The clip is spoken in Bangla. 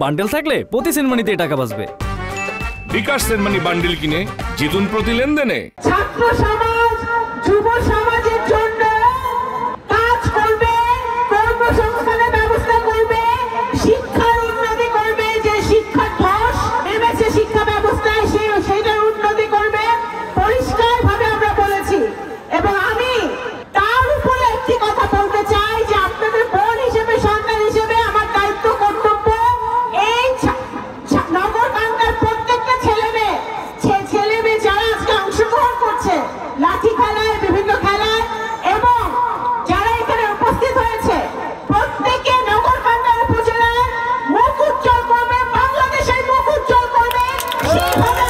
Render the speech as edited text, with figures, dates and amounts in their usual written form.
বান্ডেল থাকলে প্রতি সেনমানিতে টাকা বাঁচবে। বিকাশ সেনমানি বান্ডেল কিনে জিতুন প্রতি লেনদেনে। ছাত্র সমাজ যুব সমাজের জন্য কাজ করবে, কর্মসংস্থানের ব্যবস্থা করবে, শিক্ষার উন্নতি করবে, যে শিক্ষা ধস নেমেছে শিক্ষা ব্যবস্থায় সেটার উন্নতি করবে, পরিষ্কার ভাবে আমরা বলেছি। এবং আমি তার উপরে একটি কথা বলতে চাই যে আপনাদের বোন হিসেবে, সন্তান হিসেবে আমার দায়িত্ব কর্তব্য এই নগর বাংলার প্রত্যেকটা ছেলে মেয়ে যারা আজকে অংশগ্রহণ করছে লাঠি খেলায়, বিভিন্ন খেলায়, এবং যারা এখানে উপস্থিত হয়েছে প্রত্যেকে নগর বাংলার উপজেলার মুখ উজ্জ্বল করবে, বাংলাদেশের মুখ উজ্জ্বল করবে, সেইভাবে